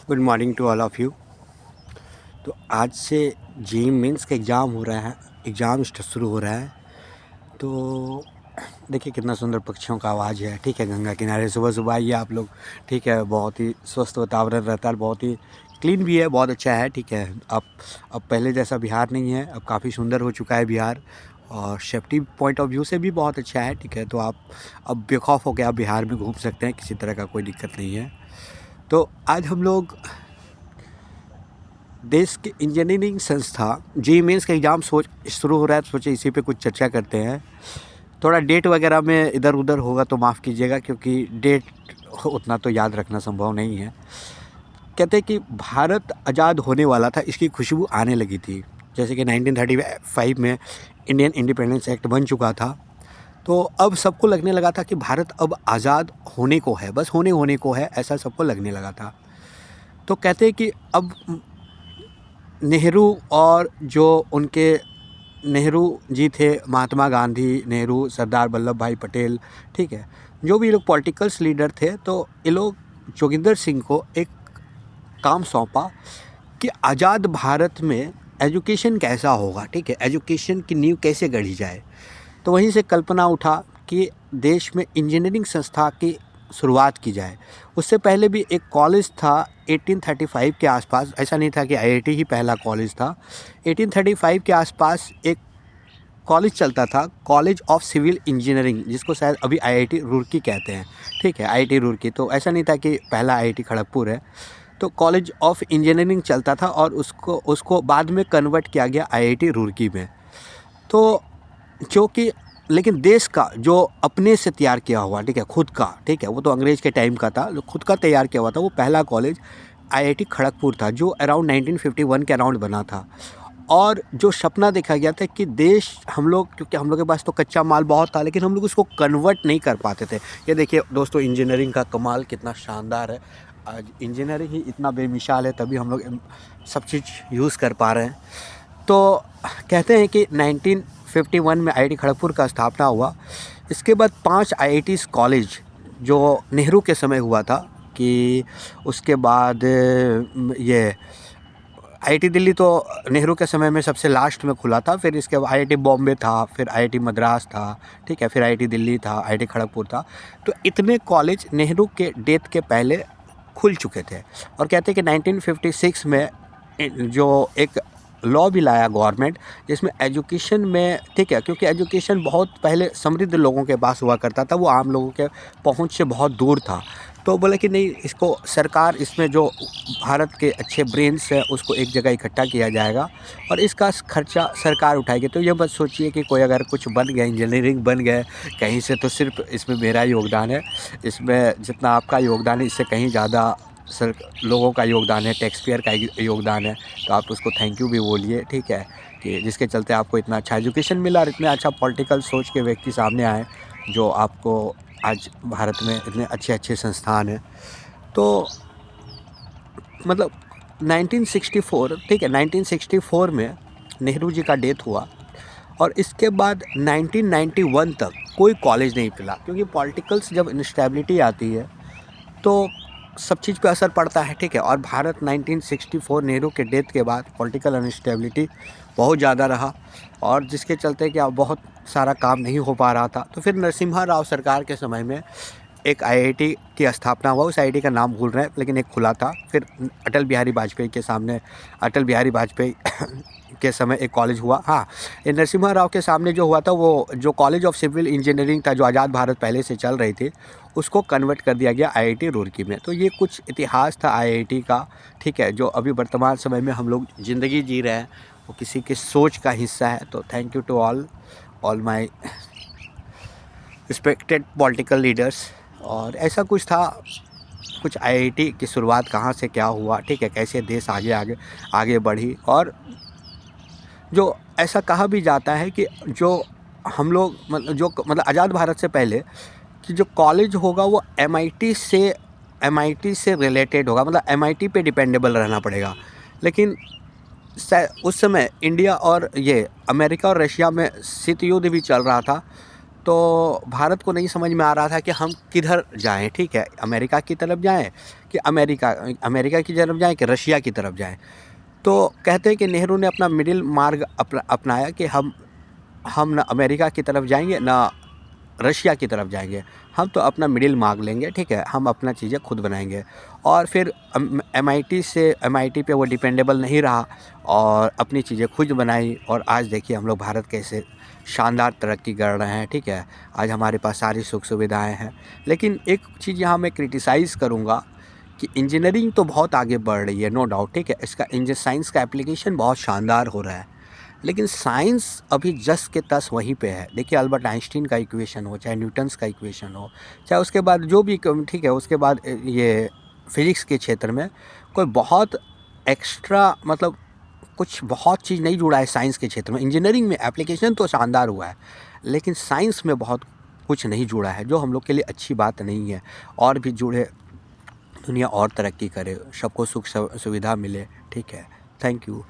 Good morning to all of you. तो आज से जेईई मेंस का एग्ज़ाम हो रहा है, एग्ज़ाम शुरू हो रहा है। तो देखिए कितना सुंदर पक्षियों का आवाज़ है, ठीक है। गंगा किनारे सुबह सुबह आइए आप लोग, ठीक है। बहुत ही स्वस्थ वातावरण रहता है, बहुत ही क्लीन भी है, बहुत अच्छा है, ठीक है। अब पहले जैसा बिहार नहीं है, अब काफ़ी सुंदर हो चुका है बिहार, और सेफ्टी पॉइंट ऑफ व्यू से भी बहुत अच्छा है, ठीक है। तो आप अब बेखौफ होकर आप बिहार में घूम सकते हैं, किसी तरह का कोई दिक्कत नहीं है। तो आज हम लोग देश के इंजीनियरिंग संस्था जेईई मेंस का एग्ज़ाम शुरू हो रहा है, तो सोचे इसी पे कुछ चर्चा करते हैं। थोड़ा डेट वगैरह में इधर उधर होगा तो माफ़ कीजिएगा, क्योंकि डेट उतना तो याद रखना संभव नहीं है। कहते हैं कि भारत आज़ाद होने वाला था, इसकी खुशबू आने लगी थी। जैसे कि 1935 में इंडियन इंडिपेंडेंस एक्ट बन चुका था, तो अब सबको लगने लगा था कि भारत अब आज़ाद होने को है, बस होने को है, ऐसा सबको लगने लगा था। तो कहते हैं कि अब नेहरू और जो उनके नेहरू जी थे, महात्मा गांधी, नेहरू, सरदार वल्लभ भाई पटेल, ठीक है, जो भी लोग पॉलिटिकल्स लीडर थे, तो ये लोग जोगिंदर सिंह को एक काम सौंपा कि आज़ाद भारत में एजुकेशन कैसा होगा, ठीक है, एजुकेशन की नींव कैसे गढ़ी जाए। तो वहीं से कल्पना उठा कि देश में इंजीनियरिंग संस्था की शुरुआत की जाए। उससे पहले भी एक कॉलेज था 1835 के आसपास, ऐसा नहीं था कि आईआईटी ही पहला कॉलेज था। 1835 के आसपास एक कॉलेज चलता था, कॉलेज ऑफ सिविल इंजीनियरिंग, जिसको शायद अभी आईआईटी रुड़की कहते हैं, ठीक है, आईआईटी रुड़की। तो ऐसा नहीं था कि पहला आईआईटी खड़गपुर है। तो कॉलेज ऑफ इंजीनियरिंग चलता था और उसको बाद में कन्वर्ट किया गया आईआईटी रुड़की में। तो जो कि लेकिन देश का जो अपने से तैयार किया हुआ, ठीक है, खुद का, ठीक है, वो तो अंग्रेज़ के टाइम का था, जो खुद का तैयार किया हुआ था, वो पहला कॉलेज आईआईटी खड़गपुर था, जो अराउंड 1951 के अराउंड बना था। और जो सपना देखा गया था कि देश, हम लोग, क्योंकि हम लोग के पास तो कच्चा माल बहुत था, लेकिन हम लोग उसको कन्वर्ट नहीं कर पाते थे। ये देखिए दोस्तों, इंजीनियरिंग का कमाल कितना शानदार है। आज इंजीनियरिंग ही इतना बेमिसाल है, तभी हम लोग सब चीज़ यूज़ कर पा रहे हैं। तो कहते हैं कि 1951 में आईआईटी खड़गपुर का स्थापना हुआ। इसके बाद 5 आईआईटीज़ कॉलेज जो नेहरू के समय हुआ था, कि उसके बाद ये आईआईटी दिल्ली तो नेहरू के समय में सबसे लास्ट में खुला था। फिर इसके बाद आईआईटी बॉम्बे था, फिर आईआईटी मद्रास था, ठीक है, फिर आईआईटी दिल्ली था, आईआईटी खड़गपुर था। तो इतने कॉलेज नेहरू के डेथ के पहले खुल चुके थे। और कहते हैं कि 1956 में जो एक लॉ भी लाया गवर्नमेंट, जिसमें एजुकेशन में, ठीक है, क्योंकि एजुकेशन बहुत पहले समृद्ध लोगों के पास हुआ करता था, वो आम लोगों के पहुंच से बहुत दूर था। तो बोले कि नहीं, इसको सरकार, इसमें जो भारत के अच्छे ब्रेन्स हैं उसको एक जगह इकट्ठा किया जाएगा और इसका खर्चा सरकार उठाएगी। तो ये बस सोचिए कि कोई अगर कुछ बन गया, इंजीनियरिंग बन गए कहीं से, तो सिर्फ इसमें मेरा योगदान है। इसमें जितना आपका योगदान है, इससे कहीं ज़्यादा सर लोगों का योगदान है, टैक्स पेयर का योगदान है। तो आप उसको थैंक यू भी बोलिए, ठीक है, कि जिसके चलते आपको इतना अच्छा एजुकेशन मिला और इतने अच्छा पॉलिटिकल सोच के व्यक्ति सामने आए, जो आपको आज भारत में इतने अच्छे अच्छे संस्थान हैं। तो मतलब 1964, ठीक है, 1964 में नेहरू जी का डेथ हुआ और इसके बाद 1991 तक कोई कॉलेज नहीं मिला, क्योंकि पॉलिटिकल्स जब इंस्टेबिलिटी आती है तो सब चीज़ पे असर पड़ता है, ठीक है। और भारत 1964 नेहरू के डेथ के बाद पॉलिटिकल अनस्टेबिलिटी बहुत ज़्यादा रहा, और जिसके चलते क्या बहुत सारा काम नहीं हो पा रहा था। तो फिर नरसिम्हा राव सरकार के समय में एक आईआईटी की स्थापना हुआ। उस आईआईटी का नाम भूल रहे हैं, लेकिन एक खुला था। फिर अटल बिहारी वाजपेयी के सामने, अटल बिहारी वाजपेयी के समय एक कॉलेज हुआ। हाँ, ये नरसिम्हा राव के सामने जो हुआ था, वो जो कॉलेज ऑफ सिविल इंजीनियरिंग था, जो आज़ाद भारत पहले से चल रही थी, उसको कन्वर्ट कर दिया गया आईआईटी रुड़की में। तो ये कुछ इतिहास था आईआईटी का, ठीक है, जो अभी वर्तमान समय में हम लोग ज़िंदगी जी रहे हैं, वो किसी की सोच का हिस्सा है। तो thank you to all my respected political leaders. और ऐसा कुछ था, कुछ आईआईटी की शुरुआत कहाँ से क्या हुआ, ठीक है, कैसे देश आगे आगे आगे बढ़ी। और जो ऐसा कहा भी जाता है कि जो हम लोग मतलब आज़ाद भारत से पहले कि जो कॉलेज होगा वो एमआईटी से रिलेटेड होगा, मतलब एमआईटी पे डिपेंडेबल रहना पड़ेगा। लेकिन उस समय इंडिया और ये अमेरिका और रशिया में शीत युद्ध भी चल रहा था, तो भारत को नहीं समझ में आ रहा था कि हम किधर जाएं, ठीक है, अमेरिका की तरफ जाएं कि अमेरिका की तरफ जाएं कि रशिया की तरफ जाएं। तो कहते हैं कि नेहरू ने अपना मिडिल मार्ग अपनाया कि हम ना अमेरिका की तरफ जाएंगे ना रशिया की तरफ जाएंगे, हम तो अपना मिडिल मार्ग लेंगे, ठीक है, हम अपना चीज़ें खुद बनाएंगे। और फिर एमआईटी पे वो डिपेंडेबल नहीं रहा और अपनी चीज़ें खुद बनाई, और आज देखिए हम लोग भारत कैसे शानदार तरक्की कर रहे हैं, ठीक है, आज हमारे पास सारी सुख सुविधाएं हैं। लेकिन एक चीज़ यहाँ मैं क्रिटिसाइज़ करूँगा कि इंजीनियरिंग तो बहुत आगे बढ़ रही है, नो डाउट, ठीक है, इसका साइंस का एप्लीकेशन बहुत शानदार हो रहा है, लेकिन साइंस अभी जस के तस वहीं पे है। देखिए अल्बर्ट आइंस्टीन का इक्वेशन हो, चाहे न्यूटन्स का इक्वेशन हो, चाहे उसके बाद जो भी, ठीक है, उसके बाद ये फिजिक्स के क्षेत्र में कोई बहुत एक्स्ट्रा, मतलब कुछ बहुत चीज़ नहीं जुड़ा है साइंस के क्षेत्र में। इंजीनियरिंग में एप्लीकेशन तो शानदार हुआ है, लेकिन साइंस में बहुत कुछ नहीं जुड़ा है, जो हम लोग के लिए अच्छी बात नहीं है। और भी जुड़े, दुनिया और तरक्की करे, सबको सुख सुविधा मिले, ठीक है। Thank you.